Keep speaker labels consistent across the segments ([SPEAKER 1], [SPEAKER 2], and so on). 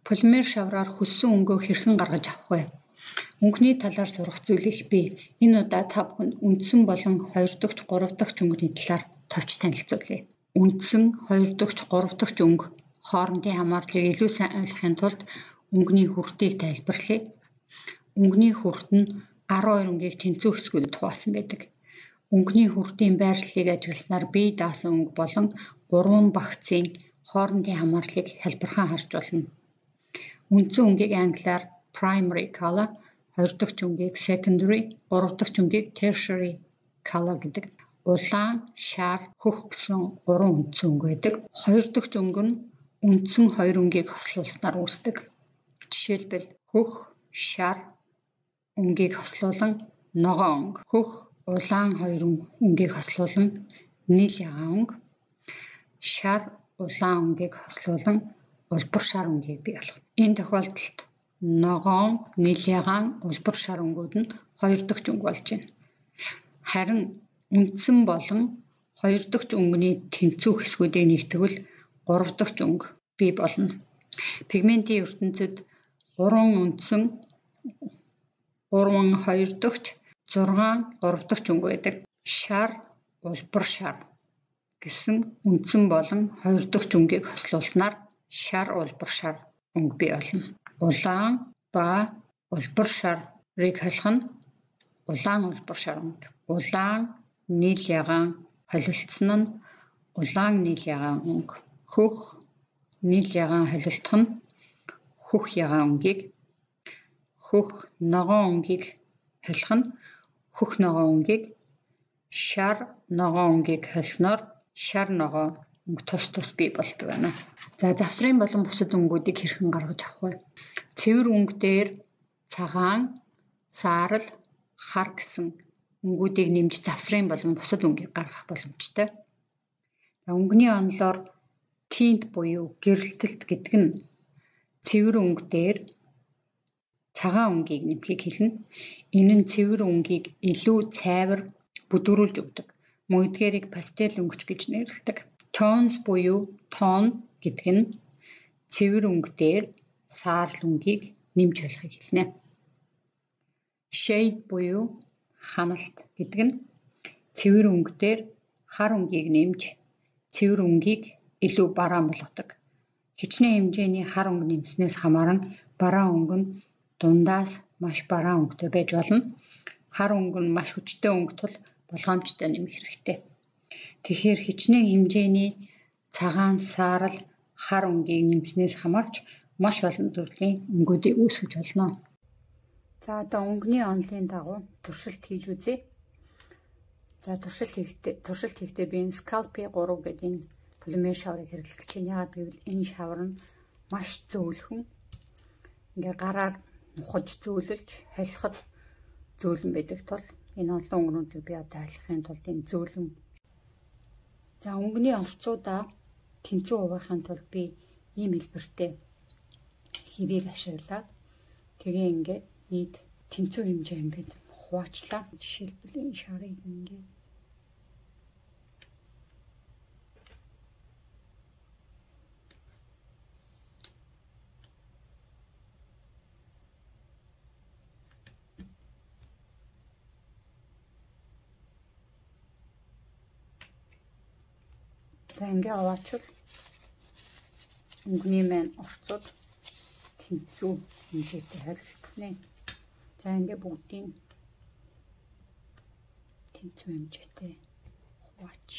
[SPEAKER 1] Полимер шавраар хүссэн өнгөө хэрхэн гаргаж авах вэ? Өнгөний талаар сурах зүйлийг би энэ удаа та бүхэнд үндсэн болон 2 дахь, 3 дахь өнгөний талаар товч танилцуулъя. Үндсэн, 2 дахь, 3 дахь өнгө хоорондын хамаарлыг илүү сайн ойлгохын тулд өнгөний хүртийг тайлбарлая. Өнгөний хүрт нь 12 өнгийг тэнцүү хэсгүүдэд хуваасан байдаг. Өнгөний хүртийн байрлалыг ажигласнаар бие даасан өнгө болон 3 багцын хоорондын хамаарлыг хэлбэрхэн харж болно. Үндсэн өнгийг англиар primary color, 2 дахь өнгийг secondary, 3 дахь өнгийг tertiary color гэдэг. Улаан, шар, хөх гэсэн 3 үндсэн өнгө байдаг. 2 дахь өнгө нь үндсэн 2 өнгийг хослуулснаар үүсдэг. Жишээлбэл хөх, шар өнгийг хослуулан ногоон өнгө, хөх, улаан 2 өнгийг хослуулан нийл ягаан өнгө, шар, улаан өнгийг хослуулан улбар шар өнгийг бий болгоно. Энэ тохиолдолд ногоон, нийл ягаан, улбар шар өнгүүд нь 2 дахь өнгө болж байна. Харин үндсэн болон 2 дахь өнгөний тэнцүү хэсгүүдийг нэгтгэвэл 3 дахь өнгө бий болно. Пигментийн ертөнцид 3 үндсэн, 3 2 дахь, 6 3 дахь өнгө байдаг. Шар, улбар шар гэсэн үндсэн болон 2 дахь өнгийг хослуулснаар шар улбар шар өнгө бий болно. Улаан ба улбар шарыг холих нь улаан улбар шар өнгө. Улаан, нийл ягаан холилдсон нь улаан нийл ягаан өнгө. Хөх, нийл ягаан холилдох нь хөх ягаан өнгийг, хөх ногоон өнгийг холих нь хөх ногоон өнгийг, шар ногоон өнгийг холсноор шар ногоон өнгө тус бий болдог байна. За завсрын болон бусад өнгүүдийг хэрхэн гаргаж авах вэ? Цэвэр өнгө дээр цагаан, саарал, хар гэсэн өнгүүдийг нэмж завсрын болон бусад өнгийг гаргах боломжтой. Өнгөний онолоор тинт буюу гэрэлтэлт гэдэг нь цэвэр өнгө дээр цагаан өнгийг нэмхийг хэлнэ. Энэ нь цэвэр өнгийг илүү цайвар бүдүүрүүлж өгдөг. Мөн эдгээрийг пастел өнгөч гэж нэрлэдэг. Tones буюу тон гэдэг нь цэвэр өнгө дээр саарал өнгийг нэмж болохыг хэлнэ. Shade буюу ханалт гэдэг нь цэвэр өнгө дээр хар өнгийг нэмж цэвэр өнгийг илүү бараан болгодог. Хичнээн хэмжээний хар өнгө нэмснээс хамааран бараан өнгө нь дундаас маш бараан өнгөтэй байж болно. Хар өнгө нь маш хүчтэй өнгө тул болгоомжтой нэмэх хэрэгтэй. Тэгэхээр хичнээн хэмжээний цагаан, саарал, хар өнгийг нэмснээс хамаарч маш олон төрлийн өнгүүдийг үүсгэж болно. За одоо өнгөний онолын дагуу туршилт хийж үзье. За туршилт хийхдээ би энэ Scalpe 3 гэдэг энэ полимер шаврыг хэрэглэх гэж байна. Яагаад гэвэл энэ шавар нь маш зөөлхөн. Ингээ гараар нухаж зөөлөж, холиход зөөлөн байдаг тул энэ олон өнгөнүүдийг би одоо айлахын тулд энэ зөөлөн. За өнгөний орцуудаа тэнцүү хуваахын тулд би ийм хэлбэртэй хивийг ашиглаад тэгээ ингээд нийт тэнцүү хэмжээ ингээд хуваачлаа. Жишээлбэл энэ шарыг ингээд за ингээ хуваачвал өнгөний маань орцууд тэнцүү хэмжээтэй харилцах нэ. За ингээ бүгдийн тэнцүү хэмжээтэй хуваач.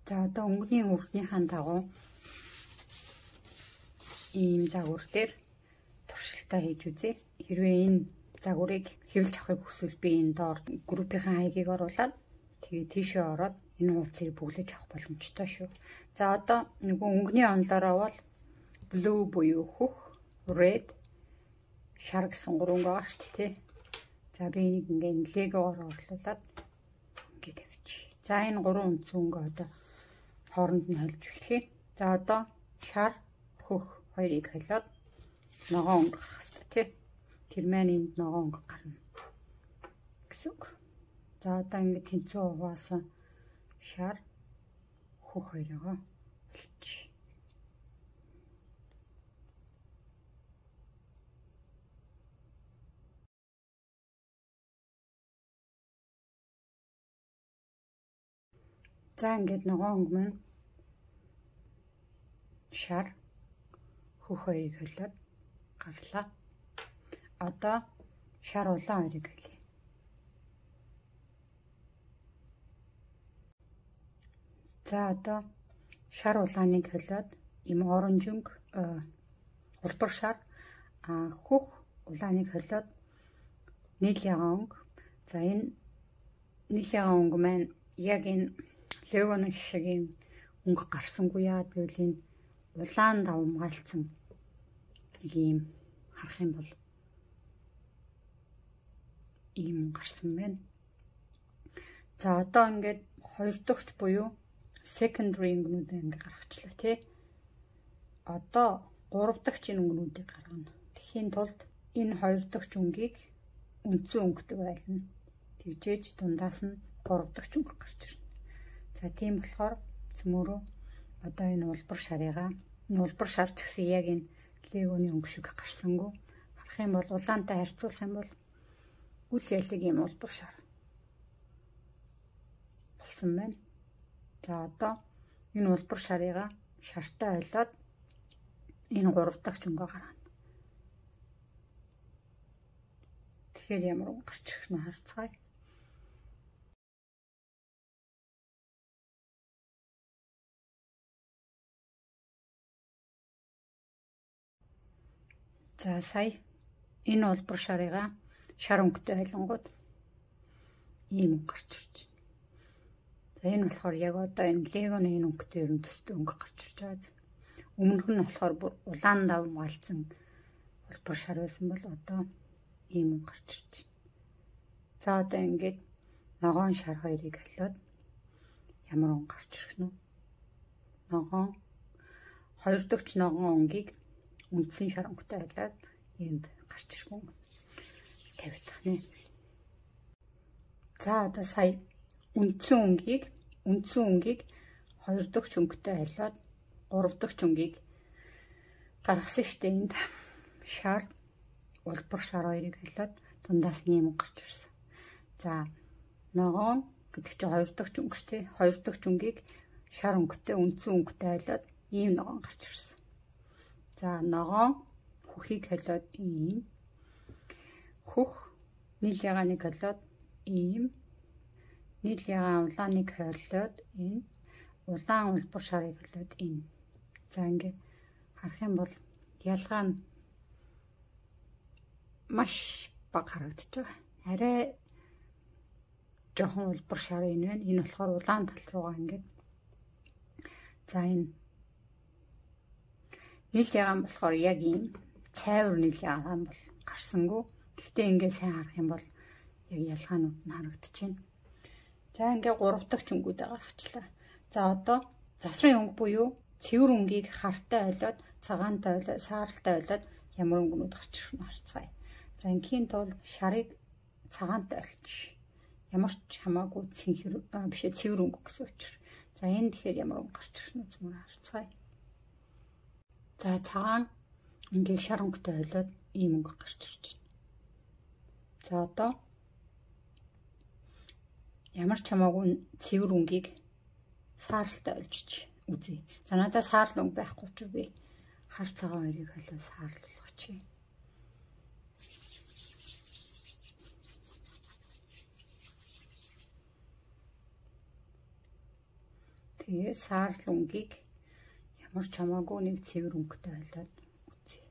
[SPEAKER 1] За одоо өнгөний хүртнийхэн дагуу ийм загвар дээр туршилтаа хийж үзье. Хэрвээ энэ загварыг хэвлэж авахыг хүсвэл би энэ доор группийн хаягийг оруулаад тэгээ тийшээ ороод энэ хуудсыг бүглэж авах боломжтой шүү. За одоо нөгөө өнгөний онолоороо бол blue буюу хөх, red, шар гэсэн 3 өнгө байгаа шүү дээ. За би энийг ингээд легоор орлуулад ингээд тавьчих. За энэ 3 үндсэн өнгө одоо хооронд нь холж эхлэе. За одоо шар хөх хоёрыг холиод ногоон өнгө гаргах хэрэгтэй тий. Тэр маань энд ногоон өнгө гарна гэсэн үг. За одоо ингэ тэнцүү хуваасан шар хөх хоёроо холж. За ингээд ногоон өнгө маань шар хөх хоёрыг холиод гарлаа. Одоо шар улаан хоёрыг холъё. За одоо шар улааныг холиод им оранж өнгө улбар шар хөх улааныг холиод нийл ягаан өнгө. За энэ нийл ягаан өнгө маань яг энэ легоны шиг юм өнгө гарсангүй яа гэвэл энэ улаан давмгаалцсан ийм харах юм бол ийм гарсан байна. За одоо ингээд хоёр дахьч буюу secondary өнгөнүүдээ ингээд гаргачлаа тий. Одоо гурав дахь энэ өнгөнүүдийг гаргана. Тэхийн тулд энэ хоёр дахь өнгөийг үндсэн өнгөтэй байлна. Тэгжээж дундаас нь гурав дахь өнгө гарч ирнэ. За тийм болохоор цөмөрөө одоо энэ улбар шарыгаа улбар шар ч гэсэн яг энэ легоны өнгө шиг гарсангүй. Харах юм бол улаантай харьцуулах юм бол үл ялэг юм улбар шар болсон байна. За одоо энэ улбар шарыгаа шартай ойлоод энэ гурав дахь өнгөө гаргана. Тэгэхээр ямар өнгө гарч ирэх нь харцгаая. За сая энэ улбар шарыгаа шар өнгөтэй байлангууд ийм өнгө гарч ирж байна. За энэ болохоор яг одоо энэ легоны энэ өнгөтэй ерөн төстэй өнгө гарч ирж байгаа. Өмнөх нь болохоор бүр улаан давмгаалцсан улбар шар байсан бол одоо ийм өнгө гарч ирж байна. За одоо ингээд ногоон шар хоёрыг холиод ямар өнгө гарч ирэх нь вэ? Ногоон хоёр дахь ногоон өнгийг үндсэн шар өнгөтэй байлаад энд гарч ирэх өнгө тавьдаг нэ. За одоо сая үндсэн өнгийг хоёр дахь өнгөтэй байлаад гурав дахь өнгийг гаргасан штэ. Энд шар улбар шар хоёрыг байлаад дундаас нь юм гарч ирсэн. За ногоон гэдэг чинь хоёр дахь өнгө штэ. Хоёр дахь өнгийг шар өнгөтэй үндсэн өнгөтэй байлаад ийм ногоон гарч ирсэн. За ногоон хөхийг холиод ийм хөх нийл ягааныг холиод ийм нийл ягаан улааныг холиод энэ улаан улбар шарыг холиод энэ. За ингээд харах юм бол ялгаа нь маш бага харагдаж байгаа. Арай жоохон улбар шар энэ байна. Энэ болохоор улаан тал руугаа ингээд. За энэ нийл ягаан болохоор яг ийм цайвар нийл ягаан бол гарсангүй. Гэхдээ ингээд сайн харах юм бол яг ялгаанууд нь харагдчихэв. За ингээд гурав дахь өнгүүдээ гаргачлаа. За одоо завсрын өнгө буюу цэвэр өнгийг хартай ойлоод цагаантай ойлоод сааралтай ойлоод ямар өнгөнүүд гарч ирэх нь харцгаая. За ингийн тулд шарыг цагаантай олж ямар ч хамаагүй цэвэр өнгө гэсэн учраас. За энэ тэгэхээр ямар өнгө гарч ирэх нь зүгээр харцгаая. За цагаан өнгийг шар өнгөтэй ойлоод ийм өнгө гарч ирж байна. За одоо ямар ч хамаагүй цэвэр өнгийг сааралтай олж үзье. За надад саарал өнгө байхгүй учраас би хар цагаан хоёрыг холио саарал болгочих. Тэгээ саарал өнгийг ямар ч хамаагүй нэг цэвэр өнгөтэй ойлоод үзье.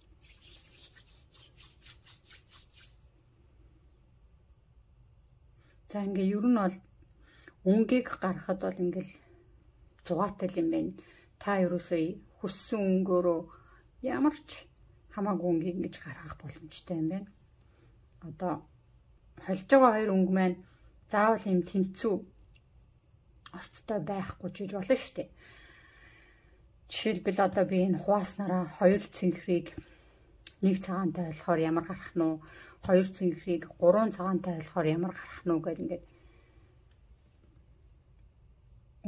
[SPEAKER 1] За ингээ ер нь бол өнгийг гаргахад бол ингээл зугаатай юм байна. Та ерөөсөө хүссэн өнгөөрөө ямар ч хамаагүй өнгийг ингэж гаргах боломжтой юм байна. Одоо холж байгаа хоёр өнгө маань заавал юм тэнцүү орцтой байхгүй ч гэж болно шүү дээ. Жишээлбэл одоо би энэ хувааснараа 2 цэнхрийг 1 цагаантай болохоор ямар гарах нь уу? 2 цэнхрийг 3 цагаантай болохоор ямар гарах нь уу гэж ингээд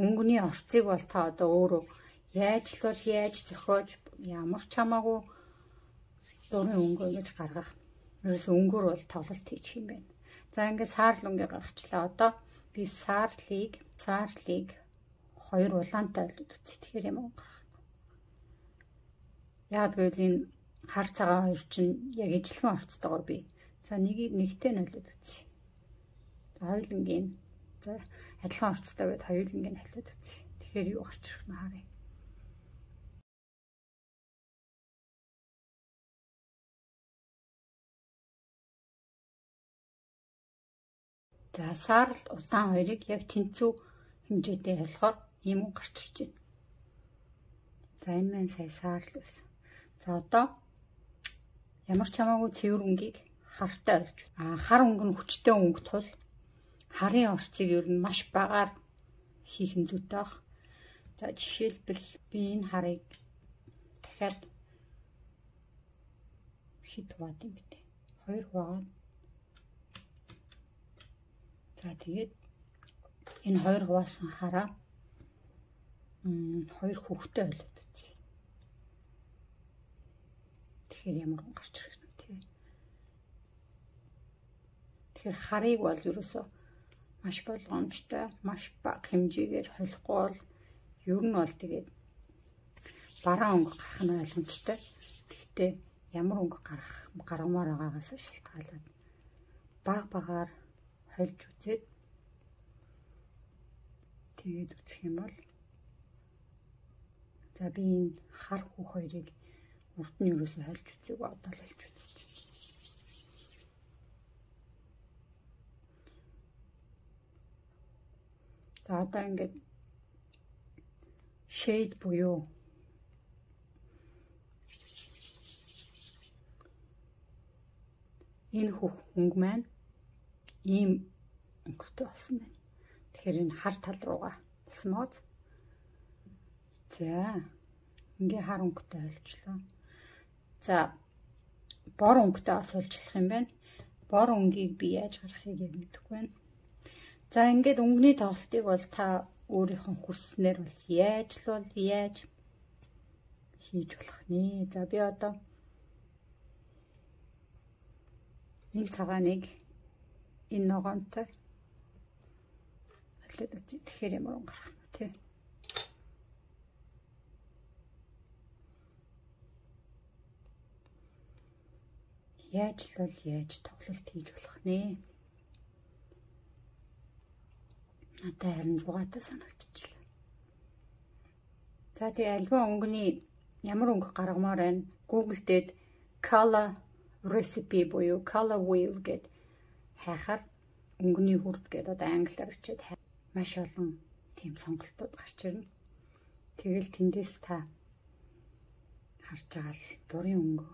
[SPEAKER 1] өнгөний орцыг бол та одоо өөрөө яаж л бол яаж зохиож ямар ч хамаагүй дурын өнгө ингэж гаргах. Ерөөсөө өнгөөр бол тоглолт хийчих юм байна. За ингээд саарл өнгө гаргачлаа. Одоо би саарлыг 2 улаантай байлууд үзье. Тэгэхээр ямар гарах вэ? Яг гэвэл энэ хар цагаан хоёр чинь яг ижлэгэн орцтойгоор би. За нэгтэй нь байлууд үзье. За хоёулангийн за адилхан орцтой байд хоёулангийн халиуд үзье. Тэгэхээр юу гарч ирэх нь харъя. За саарл улаан хоёрыг яг тэнцүү хэмжээтэй ялахаар ийм үг гарч ирж байна. За энэ маань сая саарл байсан. За одоо ямар ч хамаагүй цэвэр өнгийг хартай олж. Хар өнгө нь хүчтэй өнгө тул харын орцыг ер нь маш багаар хийх нь зүйтэй баг. За жишээлбэл би энэ харыг дахиад хэд хуваад юм бэ? 2 хуваад. За тэгээд энэ 2 хуваасан хараа 2 хүүхтэй болоод үзье. Тэгэхээр ямар гарч ирэх нь тий. Тэгэхээр харыг бол ерөөсөө маш болгоомжтой, маш бага хэмжээгээр холихгүй бол ер нь бол тэгээд бараа өнгө гарах нь ойлгомжтой. Гэхдээ ямар өнгө гаргамаар байгаагаас шалтгаалаад багаар хольж үзээд тэгээд үзэх юм бол за би энэ хар хүүх хоёрыг урд нь ерөөсөө хольж үзээгүй одоо л хольж үзэж. За одоо ингээд shade буюу энэ хүүх өнгө маань ийм өнгөтэй болсон байна. Тэгэхээр энэ хар тал руугаа болсон мод. За ингээ хар өнгөтэй олжлоо. За бор өнгөтэй бас олжлох юм байна. Бор өнгийг би яаж гаргахыг яг мэдэхгүй байна. За ингээд өнгөний тоглолтыг бол та өөрийнхөө хүснээр бол яаж хийж болох нэ. За би одоо энэ цагааныг энэ ногоонтой алээд үзье. Тэгэхээр ямар өнгө гарах нь тий. Яаж тоглолт хийж болох нэ. Надад харин зугаатай санагдчихлаа. За тэгээ альва өнгөний ямар өнгө гаргамаар байна. Google дээр color recipe буюу color wheel гэд хайхаар өнгөний хүрд гэдэг одоо англиар бичээд маш олон тийм сонголтууд гарч ирнэ. Тэгэл тэндээс та харж байгаа л дурын өнгө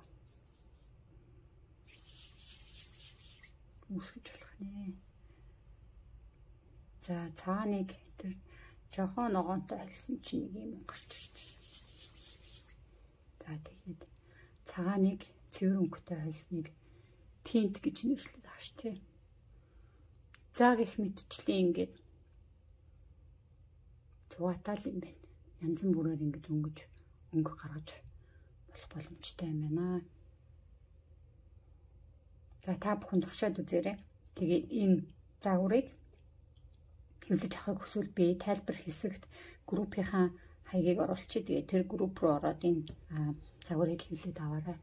[SPEAKER 1] үүсгэж болох нэ. За цааныг тэр жохон ногоонтой хэлсэн чинь нэг юм гарч ирж байна. За тэгээд цагааныг цэвэр өнгөтэй хэлснийг тинт гэж нэрлэдэг ааш тий. За гэх мэтчлэн ингээд зугаатаал юм байна. Янз бүрээр ингэж өнгө гаргаж болох боломжтой юм байна. За та бүхэн туршаад үзээрэй. Тэгээд энэ загварыг хэвлэж авахыг хүсвэл би тайлбар хэсэгт группийнхаа хаягийг оруулчих. Тэгээд тэр групп руу ороод энэ загварыг хэвлээд аваарай.